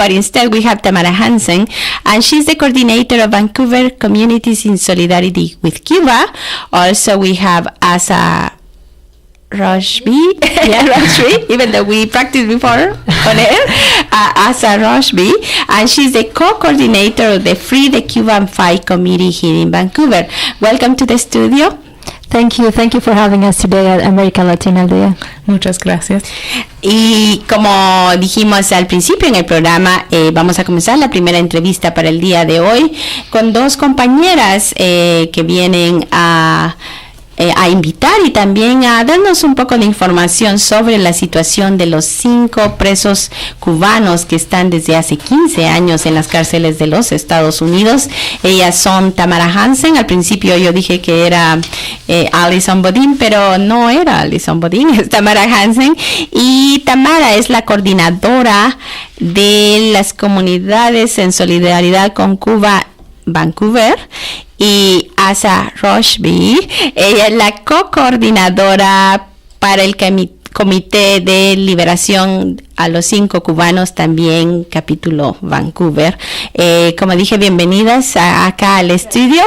but instead we have Tamara Hansen, and she's the coordinator of Vancouver Communities in Solidarity with Cuba. Also, we have Azza Rojbi, even though we practiced before on air, Azza Rojbi, and she's the co-coordinator of the Free the Cuban 5 committee here in Vancouver. Welcome to the studio. Thank you for having us today at America Latina al Dia. Muchas gracias. Y como dijimos al principio en el programa, vamos a comenzar la primera entrevista para el día de hoy con dos compañeras que vienen a invitar y también a darnos un poco de información sobre la situación de los 5 presos cubanos que están desde hace 15 años en las cárceles de los Estados Unidos. Ellas son Tamara Hansen. Al principio yo dije que era Alison Bodin, pero no era Alison Bodin, es Tamara Hansen. Y Tamara es la coordinadora de las comunidades en solidaridad con Cuba, Vancouver, y Azza Rojbi, ella es la co-coordinadora para el Comité de Liberación a los 5 cubanos, también capítulo Vancouver. Como dije, bienvenidas acá al estudio.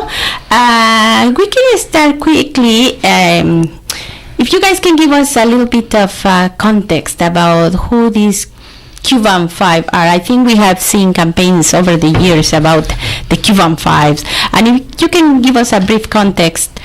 We can start quickly. If you guys can give us a little bit of context about who these Cuban 5 are. I think we have seen campaigns over the years about the Cuban 5s, and if you can give us a brief context,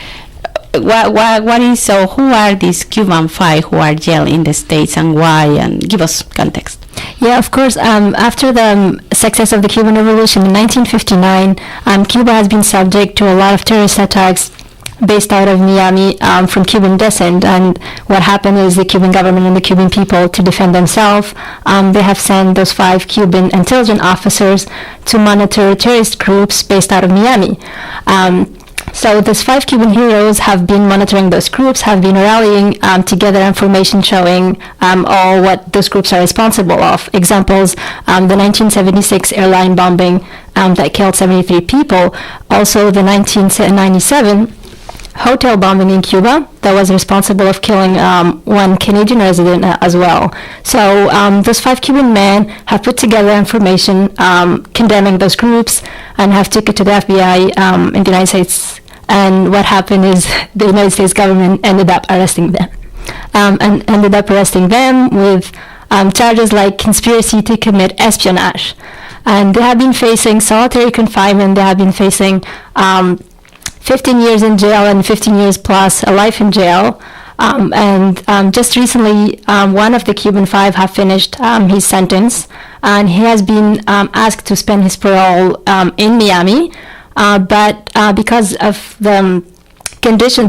what is, so who are these Cuban 5 who are jailed in the States and why, and give us context. Yeah, of course. After the success of the Cuban Revolution in 1959, Cuba has been subject to a lot of terrorist attacks based out of Miami from Cuban descent. And what happened is the Cuban government and the Cuban people, to defend themselves, they have sent those 5 Cuban intelligence officers to monitor terrorist groups based out of Miami. So those 5 Cuban heroes have been monitoring those groups, have been rallying together information showing all what those groups are responsible of. Examples, the 1976 airline bombing that killed 73 people. Also the 1997 hotel bombing in Cuba that was responsible of killing 1 Canadian resident as well. So those 5 Cuban men have put together information condemning those groups and have took it to the FBI in the United States. And what happened is the United States government ended up arresting them. And ended up arresting them with charges like conspiracy to commit espionage. And they have been facing solitary confinement. They have been facing 15 years in jail and 15 years plus a life in jail. And just recently, one of the Cuban 5 have finished his sentence, and he has been asked to spend his parole in Miami. But because of the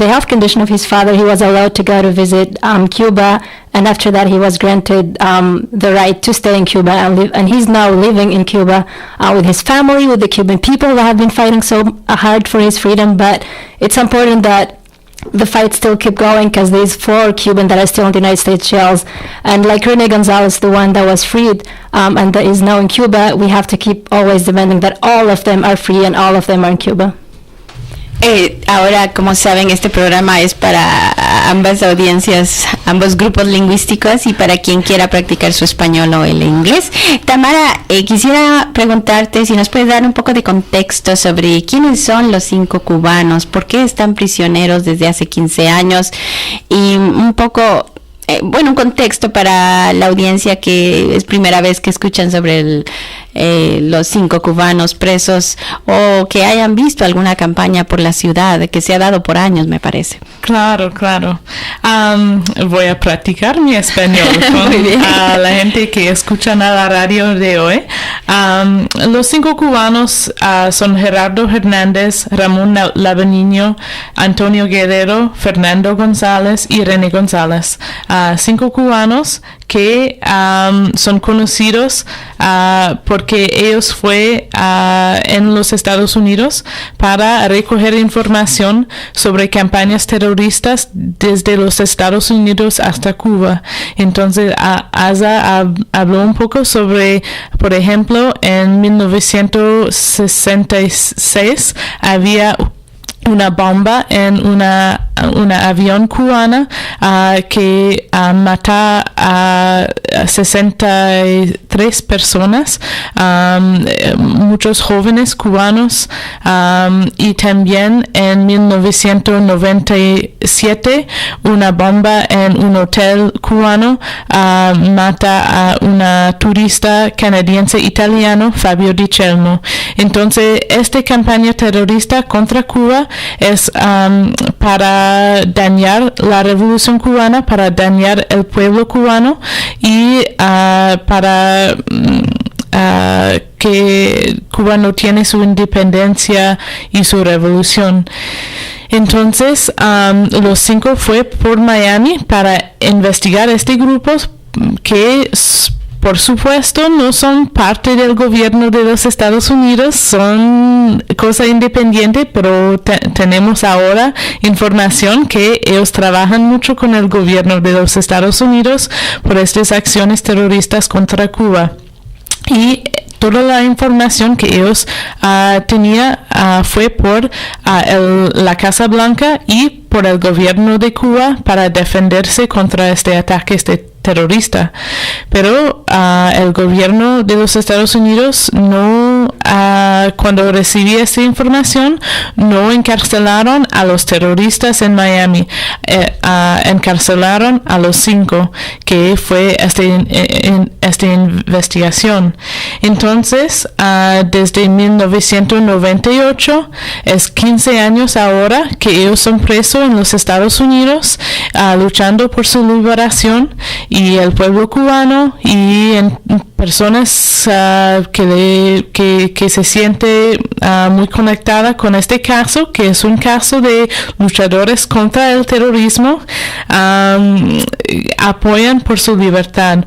health condition of his father, he was allowed to go to visit Cuba, and after that he was granted the right to stay in Cuba and live, and he's now living in Cuba with his family, with the Cuban people that have been fighting so hard for his freedom. But it's important that the fight still keep going, because there's 4 Cubans that are still in the United States jails, and like Rene Gonzalez, the one that was freed and that is now in Cuba, we have to keep always demanding that all of them are free and all of them are in Cuba. Ahora, como saben, este programa es para ambas audiencias, ambos grupos lingüísticos y para quien quiera practicar su español o el inglés. Tamara, quisiera preguntarte si nos puedes dar un poco de contexto sobre quiénes son los 5 cubanos, por qué están prisioneros desde hace 15 años y un poco, un contexto para la audiencia que es primera vez que escuchan sobre los 5 cubanos presos o que hayan visto alguna campaña por la ciudad que se ha dado por años, me parece. Claro. Voy a practicar mi español con la gente que escucha la radio de hoy. Los 5 cubanos son Gerardo Hernández, Ramón Labaniño, Antonio Guerrero, Fernando González y René González. 5 cubanos que son conocidos porque ellos fue en los Estados Unidos para recoger información sobre campañas terroristas desde los Estados Unidos hasta Cuba. Entonces, Azza habló un poco sobre, por ejemplo, en 1966 había una bomba en una avión cubana que mata a 63 personas, muchos jóvenes cubanos, y también en 1997 una bomba en un hotel cubano mata a una turista canadiense italiano, Fabio Di Celno. Entonces, esta campaña terrorista contra Cuba es para dañar la revolución cubana, para dañar el pueblo cubano y para que Cuba no tiene su independencia y su revolución. Entonces, los 5 fue por Miami para investigar este grupo que por supuesto no son parte del gobierno de los Estados Unidos, son cosa independiente, pero tenemos ahora información que ellos trabajan mucho con el gobierno de los Estados Unidos por estas acciones terroristas contra Cuba. Y toda la información que ellos tenían fue por la Casa Blanca y por el gobierno de Cuba para defenderse contra este ataque terrorista. Pero el gobierno de los Estados Unidos no, cuando recibí esta información, no encarcelaron a los terroristas en Miami, encarcelaron a los 5, que fue esta investigación. Entonces, desde 1998, es 15 años ahora que ellos son presos en los Estados Unidos, luchando por su liberación, y el pueblo cubano y en personas que se siente muy conectada con este caso, que es un caso de luchadores contra el terrorismo, apoyan por su libertad.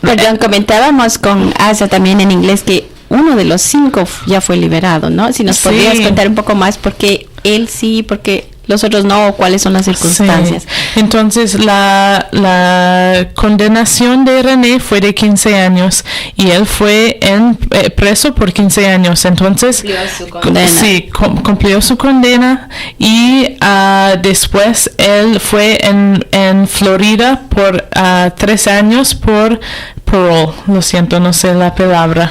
Perdón, comentábamos con Azza también en inglés que uno de los 5 ya fue liberado, ¿no? Si nos podrías contar un poco más, porque él sí, porque los otros no, o cuáles son las circunstancias. Sí. Entonces, la condenación de René fue de 15 años y él fue preso por 15 años. Entonces, cumplió su condena y después él fue en Florida por 3 años por parole. Lo siento, no sé la palabra.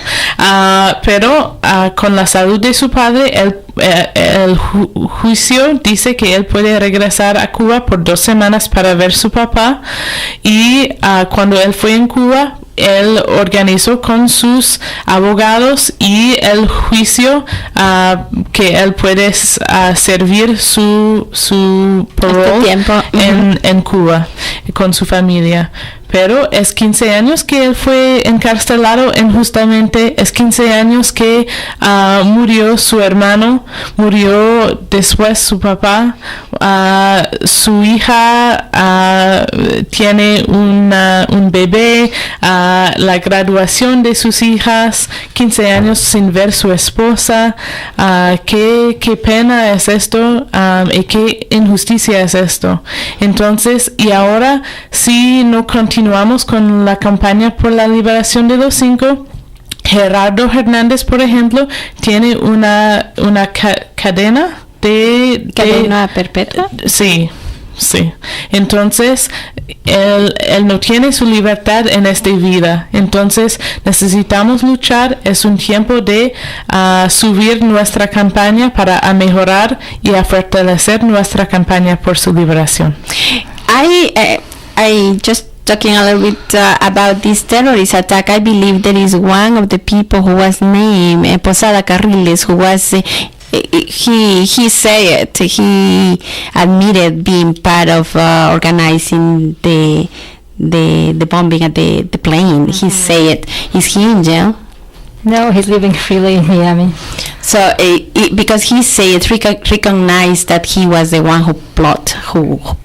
Pero con la salud de su padre, el juicio dice que él puede regresar a Cuba por 2 semanas para ver su papá, y cuando él fue en Cuba, él organizó con sus abogados y el juicio que él puede servir su parole en Cuba con su familia. Pero es 15 años que él fue encarcelado injustamente, es 15 años que murió su hermano, murió después su papá, su hija tiene un bebé, la graduación de sus hijas, 15 años sin ver su esposa, qué pena es esto, y qué injusticia es esto. Entonces, y ahora si no continuamos con la campaña por la liberación de los 5, Gerardo Hernández, por ejemplo, tiene una cadena ¿Cadena perpetua? Sí. Entonces, él no tiene su libertad en esta vida. Entonces, necesitamos luchar. Es un tiempo de subir nuestra campaña para mejorar y a fortalecer nuestra campaña por su liberación. I just talking a little bit about this terrorist attack. I believe there is one of the people who was named Posada Carriles, who was he said he admitted being part of organizing the bombing at the plane. Mm-hmm. He said, is he in jail? No, he's living freely in Miami. So because he said recognized that he was the one who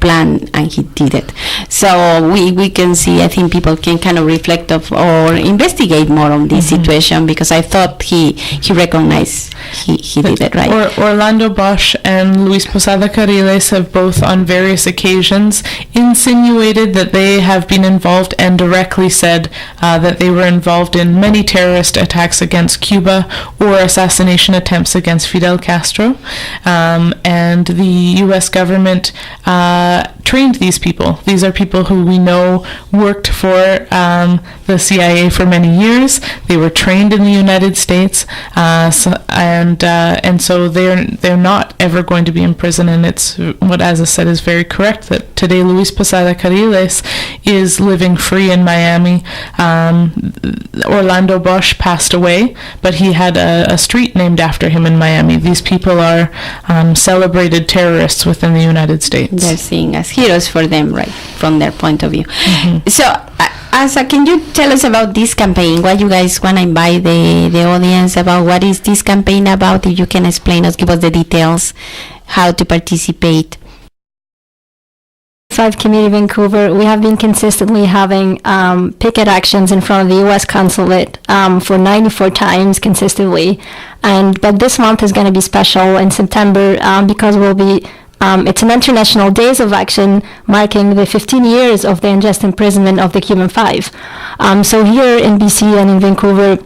planned, and he did it. So we can see, I think people can kind of reflect or investigate more on this situation, because I thought he recognized he did it, right? Orlando Bosch and Luis Posada Carriles have both on various occasions insinuated that they have been involved and directly said that they were involved in many terrorist attacks against Cuba or assassination attempts against Fidel Castro. And the U.S. government trained these people. These are people who we know worked for the CIA for many years. They were trained in the United States, and so they're not ever going to be in prison. And it's what Azza said is very correct, that today Luis Posada Carriles is living free in Miami. Orlando Bosch passed away, but he had a street named after him in Miami. These people are celebrated terrorists within the United States. They're seen as heroes for them, right, from their point of view. Mm-hmm. So, Azza, can you tell us about this campaign? What you guys want to invite the audience about? What is this campaign about? If you can explain us, give us the details, how to participate. Committee-Vancouver, we have been consistently having picket actions in front of the U.S. consulate for 94 times consistently. But this month is going to be special in September because we'll be it's an International Days of Action marking the 15 years of the unjust imprisonment of the Cuban Five. So here in BC and in Vancouver,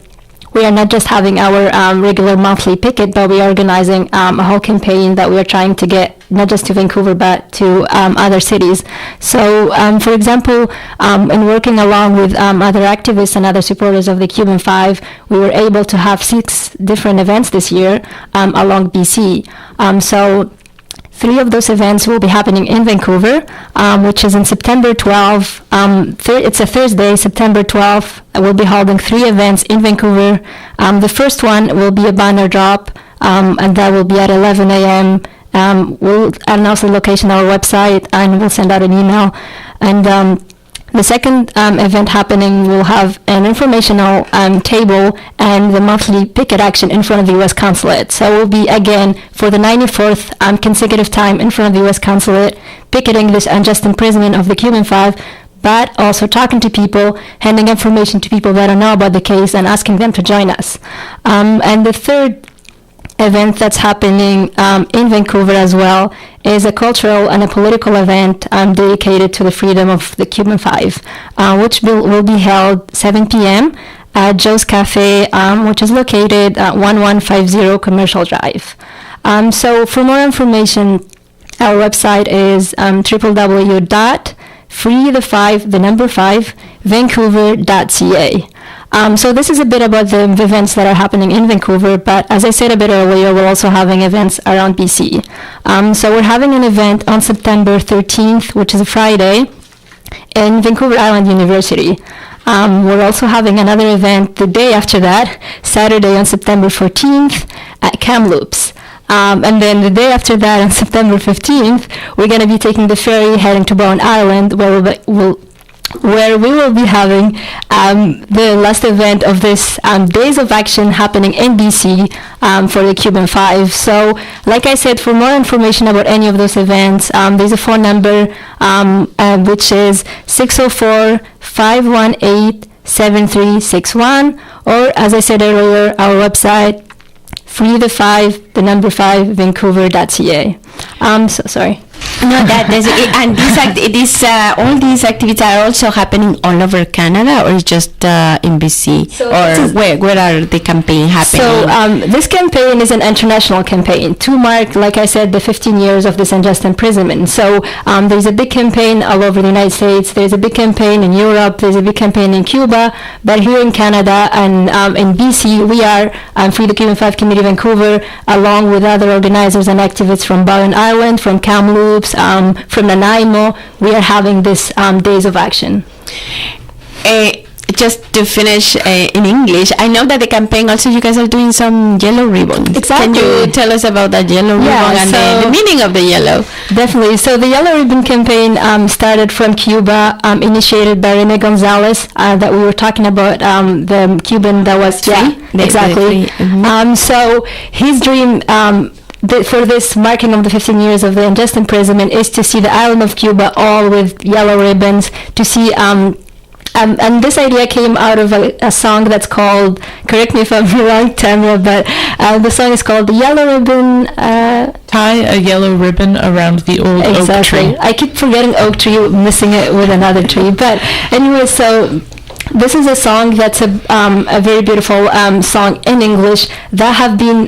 we are not just having our regular monthly picket, but we are organizing a whole campaign that we are trying to get not just to Vancouver, but to other cities. So, for example, in working along with other activists and other supporters of the Cuban Five, we were able to have 6 different events this year along BC. So 3 of those events will be happening in Vancouver, which is in September 12th. It's a Thursday, September 12th. We'll be holding 3 events in Vancouver. The first one will be a banner drop, and that will be at 11 a.m. We'll announce the location on our website, and we'll send out an email. And the second event happening will have an informational table and the monthly picket action in front of the U.S. consulate. So we'll be, again, for the 94th consecutive time in front of the U.S. consulate, picketing this unjust imprisonment of the Cuban Five, but also talking to people, handing information to people that don't know about the case and asking them to join us. And the third event that's happening in Vancouver as well is a cultural and a political event dedicated to the freedom of the Cuban Five, which will be held 7 p.m. at Joe's Cafe, which is located at 1150 Commercial Drive. So for more information, our website is www.freethe5vancouver.ca. So this is a bit about the events that are happening in Vancouver, but as I said a bit earlier, we're also having events around BC. So we're having an event on September 13th, which is a Friday, in Vancouver Island University. We're also having another event the day after that, Saturday on September 14th at Kamloops. And then the day after that, on September 15th, we're going to be taking the ferry heading to Bowen Island, where we will be having the last event of this Days of Action happening in BC for the Cuban Five. So, like I said, for more information about any of those events, there's a phone number which is 604-518-7361, or as I said earlier, our website, freethe5vancouver.ca. So sorry. No, that's it. And all these activities are also happening all over Canada, or just in BC? So where are the campaign happening? So this campaign is an international campaign to mark, like I said, the 15 years of this unjust imprisonment. So there's a big campaign all over the United States. There's a big campaign in Europe. There's a big campaign in Cuba. But here in Canada and in BC, we are Free the Cuban Five Committee-Vancouver, along with other organizers and activists from Bowen Island, from Kamloops, from Nanaimo. We are having this Days of Action. Just to finish in English, I know that the campaign also you guys are doing some yellow ribbons. Exactly. Can you tell us about that yellow ribbon and the meaning of the yellow? Definitely. So the yellow ribbon campaign started from Cuba, initiated by Rene Gonzalez, that we were talking about, the Cuban that was exactly. Mm-hmm. So his dream for this marking of the 15 years of the unjust imprisonment is to see the island of Cuba all with yellow ribbons, to see And this idea came out of a song that's called, correct me if I'm wrong, Tamara, but the song is called The Yellow Ribbon. Tie a yellow ribbon around the old oak tree. I keep forgetting oak tree, missing it with another tree. But anyway, so this is a song that's a very beautiful song in English that have been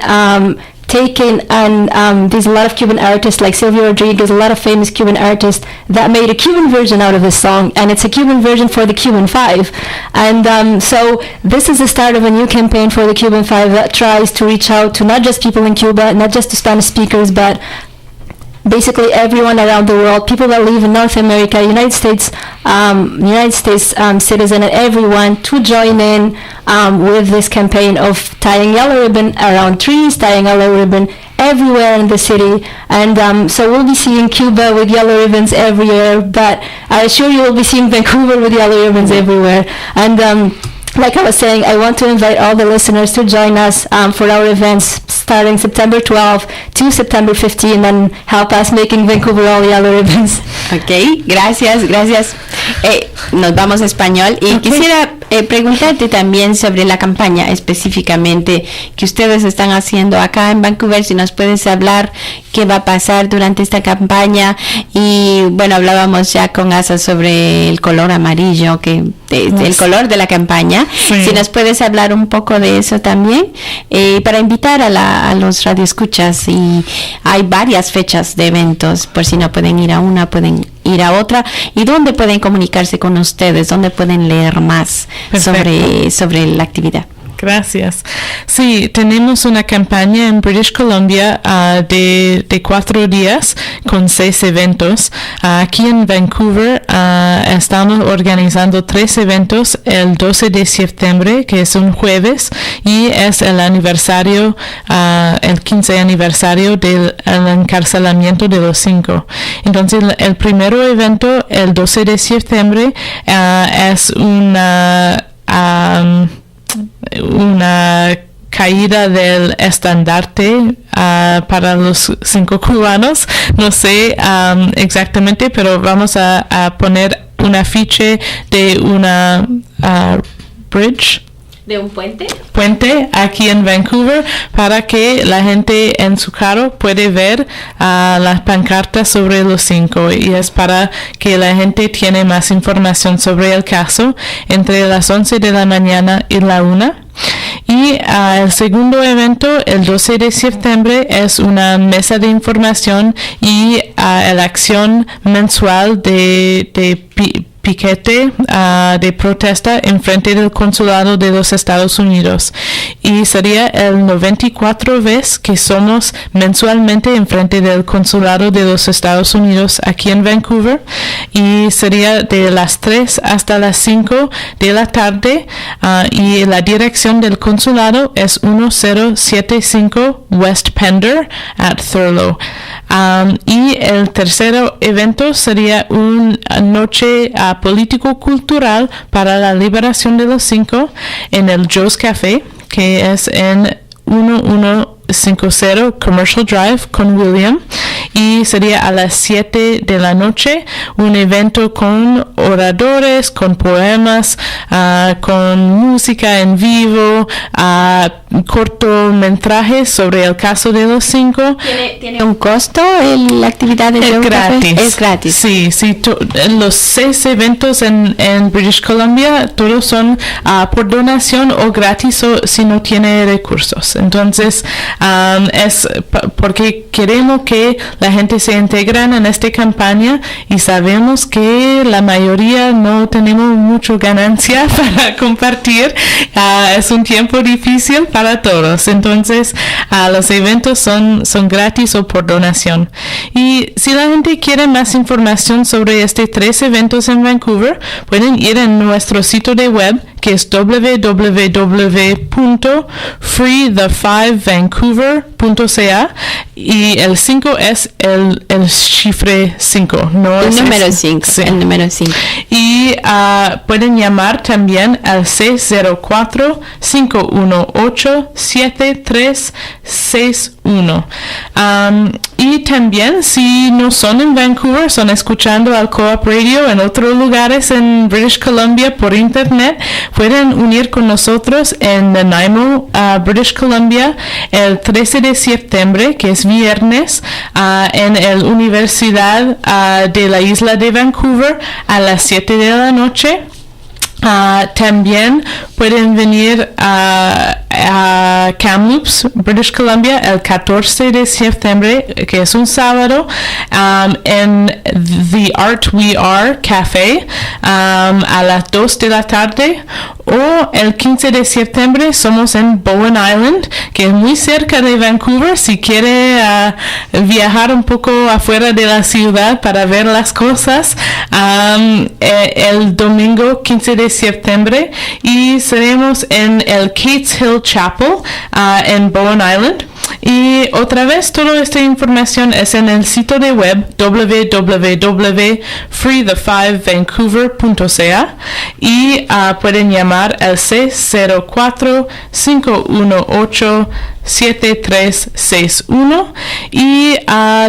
taken, and there's a lot of Cuban artists like Silvio Rodriguez, a lot of famous Cuban artists that made a Cuban version out of this song, and it's a Cuban version for the Cuban Five. And so this is the start of a new campaign for the Cuban Five that tries to reach out to not just people in Cuba, not just to Spanish speakers, but basically everyone around the world, people that live in North America, United States citizen, and everyone to join in with this campaign of tying yellow ribbon around trees, tying yellow ribbon everywhere in the city. And so we'll be seeing Cuba with yellow ribbons everywhere, but I assure you we'll be seeing Vancouver with yellow ribbons everywhere. And like I was saying, I want to invite all the listeners to join us for our events starting September 12 to September 15 and help us making Vancouver all yellow ribbons. Ok, gracias. Nos vamos a español y quisiera preguntarte también sobre la campaña específicamente que ustedes están haciendo acá en Vancouver, si nos puedes hablar qué va a pasar durante esta campaña. Y bueno, hablábamos ya con Azza sobre el color amarillo, el color de la campaña. Sí. Si nos puedes hablar un poco de eso también, para invitar a los radioescuchas. Y hay varias fechas de eventos, por si no pueden ir a una, pueden ir a otra. ¿Y dónde pueden comunicarse con ustedes? ¿Dónde pueden leer más sobre la actividad? Gracias. Sí, tenemos una campaña en British Columbia de 4 días con 6 eventos. Aquí en Vancouver estamos organizando 3 eventos el 12 de septiembre, que es un jueves, y es el aniversario, el 15 aniversario del encarcelamiento de los 5. Entonces, el primer evento, el 12 de septiembre, es una caída del estandarte para los 5 cubanos. No sé exactamente, pero vamos a poner un afiche de una bridge. ¿De un puente? Puente aquí en Vancouver, para que la gente en su carro puede ver las pancartas sobre los 5, y es para que la gente tiene más información sobre el caso entre las 11 de la mañana y la 1. Y el segundo evento, el 12 de septiembre, es una mesa de información y la acción mensual de piquete de protesta en frente del consulado de los Estados Unidos, y sería el 94 vez que somos mensualmente en frente del consulado de los Estados Unidos aquí en Vancouver, y sería de las 3 hasta las 5 de la tarde, y la dirección del consulado es 1075 West Pender at Thurlow. Y el tercer evento sería una noche político-cultural para la liberación de los 5 en el Joe's Café, que es en 1150 Commercial Drive con William, y sería a las 7 de la noche, un evento con oradores, con poemas, con música en vivo, cortometrajes sobre el caso de los 5. ¿Tiene un costo la actividad del Es gratis. Es gratis. Sí, los 6 eventos en British Columbia, todos son por donación o gratis, o si no tiene recursos. Entonces, es porque queremos que la gente se integre en esta campaña, y sabemos que la mayoría no tenemos mucha ganancia para compartir. Es un tiempo difícil para todos. Entonces, los eventos son gratis o por donación. Y si la gente quiere más información sobre estos 3 eventos en Vancouver, pueden ir en nuestro sitio de web, que es www.freethefivevancouver.ca, y el 5 es el cifre 5, no el es número 5. Sí. El número 5. Y pueden llamar también al 604-518-7361. 1. Y también, si no son en Vancouver, son escuchando al Co-op Radio en otros lugares en British Columbia por internet, pueden unir con nosotros en Nanaimo, British Columbia, el 13 de septiembre, que es viernes, en la Universidad de la Isla de Vancouver a las 7 de la noche. También pueden venir a Kamloops, British Columbia, el 14 de septiembre, que es un sábado, en The Art We Are Café a las 2 de la tarde. O el 15 de septiembre somos en Bowen Island, que es muy cerca de Vancouver. Si quiere viajar un poco afuera de la ciudad para ver las cosas, el domingo 15 de septiembre, y seremos en el Cates Hill Chapel en Bowen Island. Y otra vez, toda esta información es en el sitio de web www.freethe5vancouver.ca y pueden llamar al 604-518-7361 y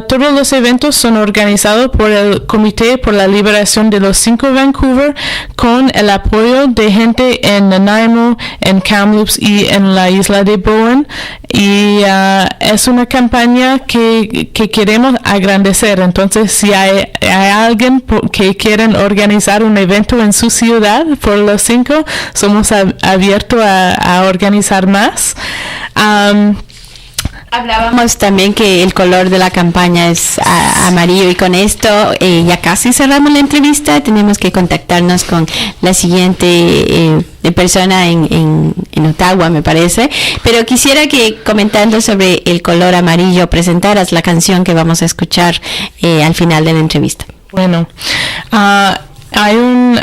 todos los eventos son organizados por el Comité por la Liberación de los 5 Vancouver con el apoyo de gente en Nanaimo, en Kamloops y en la isla de Bowen, y es una campaña que queremos agradecer. Entonces, si hay alguien que quieren organizar un evento en su ciudad por los 5, somos abiertos a organizar más. Hablábamos también que el color de la campaña es amarillo, y con esto ya casi cerramos la entrevista. Tenemos que contactarnos con la siguiente persona en Ottawa, me parece, pero quisiera que, comentando sobre el color amarillo, presentaras la canción que vamos a escuchar al final de la entrevista. Bueno, hay un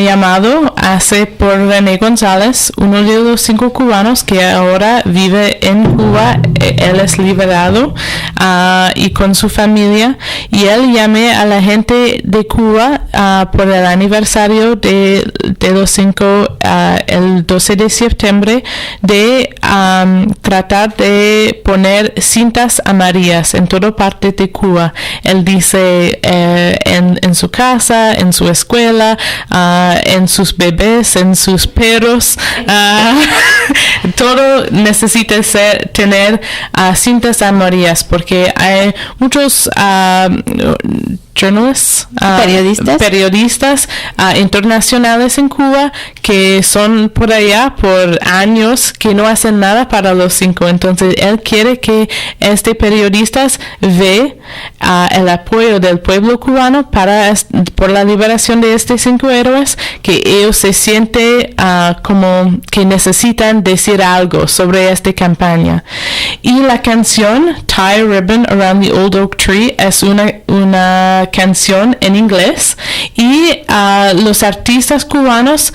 llamado hace por René González, uno de los 5 cubanos que ahora vive en Cuba. Él es liberado y con su familia, y él llame a la gente de Cuba por el aniversario de los 5 el 12 de septiembre de tratar de poner cintas amarillas en toda parte de Cuba. Él dice en su casa, en su escuela, en sus bebés, en sus perros, todo necesita tener cintas amarillas, porque hay muchos periodistas internacionales en Cuba que son por allá por años que no hacen nada para los 5. Entonces él quiere que periodistas ve el apoyo del pueblo cubano por la liberación de estos 5 héroes, que ellos se sienten como que necesitan decir algo sobre esta campaña. Y la canción Tie a Ribbon Around the Old Oak Tree es una canción en inglés, y los artistas cubanos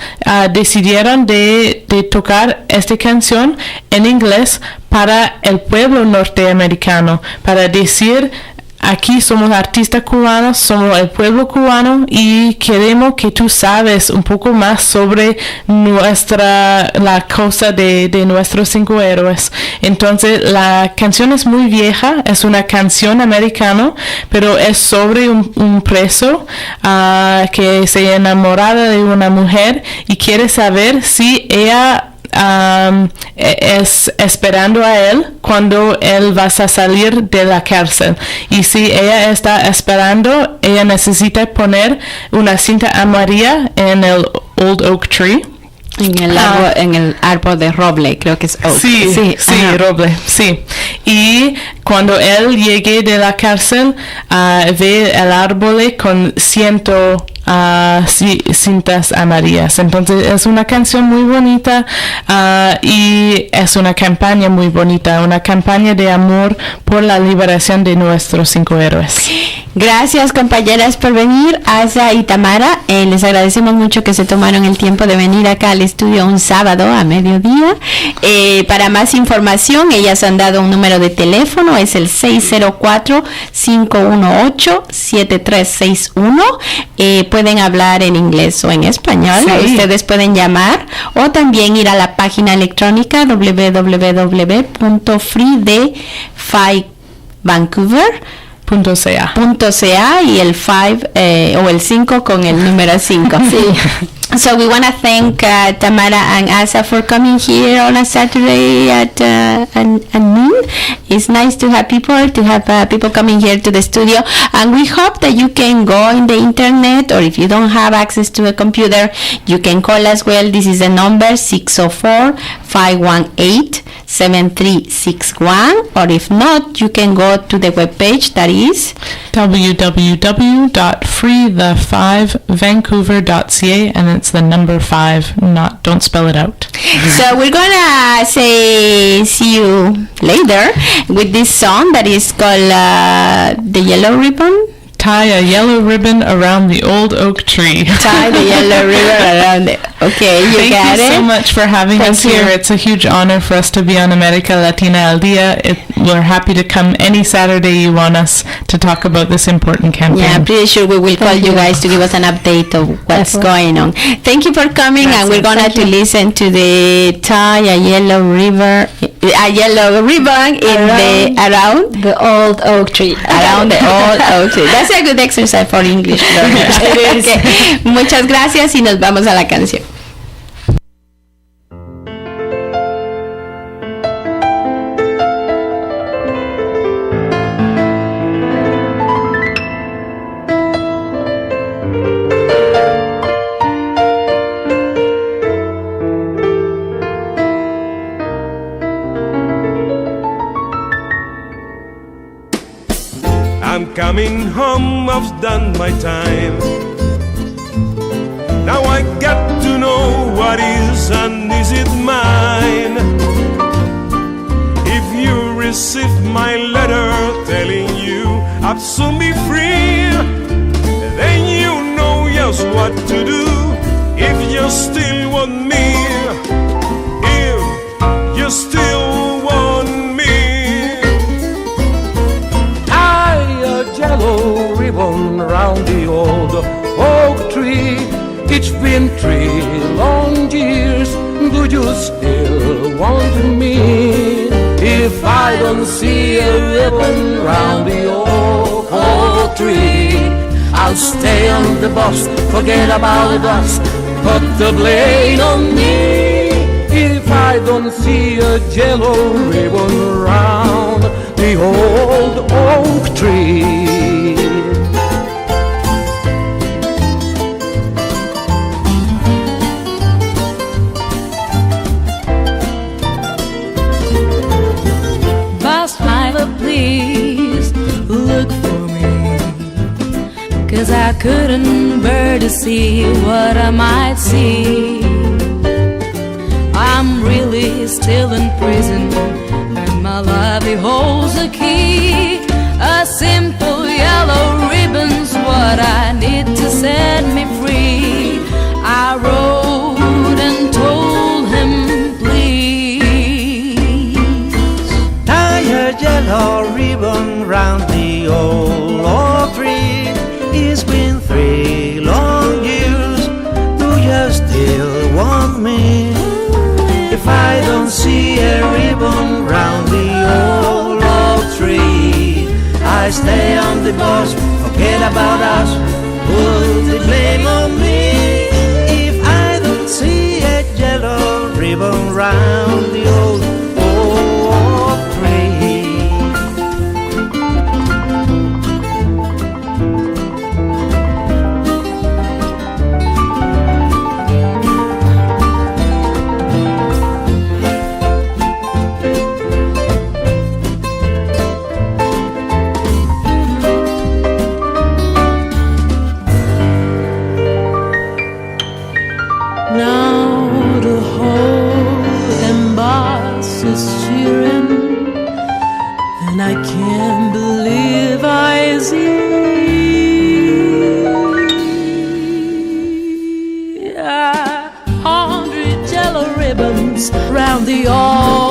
decidieron de tocar esta canción en inglés para el pueblo norteamericano, para decir: aquí somos artistas cubanos, somos el pueblo cubano, y queremos que tú sabes un poco más sobre la causa de nuestros 5 héroes. Entonces, la canción es muy vieja, es una canción americana, pero es sobre un preso que se enamora de una mujer y quiere saber si ella es esperando a él cuando él va a salir de la cárcel, y si ella está esperando, ella necesita poner una cinta amarilla en el Old Oak Tree. En el árbol de roble, creo que es oak. Sí, roble, sí. Y cuando él llegue de la cárcel, ve el árbol con 100 cintas amarillas. Entonces es una canción muy bonita, y es una campaña muy bonita, una campaña de amor por la liberación de nuestros 5 héroes. Gracias, compañeras, por venir, Azza y Tamara. Les agradecemos mucho que se tomaron el tiempo de venir acá al estudio un sábado a mediodía. Para más información, ellas han dado un número de teléfono, es el 604-518-7361. Pueden hablar en inglés o en español. Sí. Ustedes pueden llamar o también ir a la página electrónica www.freedevancouver.ca y el 5 o el 5 con el número 5. Sí. So we want to thank Tamara and Azza for coming here on a Saturday at noon. It's nice to have people coming here to the studio, and we hope that you can go in the internet, or if you don't have access to a computer, you can call as well. This is the number 604-518-7361, or if not, you can go to the webpage that is www.freethe5vancouver.ca, and it's the number 5, don't spell it out. So we're gonna see you later with this song that is called The Yellow Ribbon. Tie a yellow ribbon around the old oak tree. Tie the yellow ribbon around it. Okay, you got it. Thank you so much for having us here. It's a huge honor for us to be on America Latina al Dia. We're happy to come any Saturday you want us to talk about this important campaign. Yeah, I'm pretty sure we will call you guys to give us an update of what's going on. Thank you for coming, and we're going to listen to the Tie a Yellow Ribbon around the old oak tree. Around the old oak tree. That's a good exercise for English learners. Okay. Muchas gracias y nos vamos a la canción. I'm coming home, I've done my time. Now I got to know what is and is it mine. If you receive my letter telling you I'll soon be free, then you know just what to do if you still want me. If you still want me. Yellow ribbon round the old oak tree. It's been 3 long years. Do you still want me? If I don't see a ribbon round the old oak tree, I'll stay on the bus, forget about us, put the blame on me. If I don't see a yellow ribbon round the old oak tree. Bus driver, please look for me, 'cause I couldn't bear to see what I might see. I'm really still in prison, and my life it holds a key. A simple yellow ribbon's what I need to set me free. I wrote and told him, please tie a yellow ribbon round the old oak tree. It's been 3 long years. Do you still want me? If I don't see a ribbon round the old oak tree, I stay on the bus, forget about us, put the blame on me. If I don't see a yellow ribbon round the old oak tree. now to hold and boss the old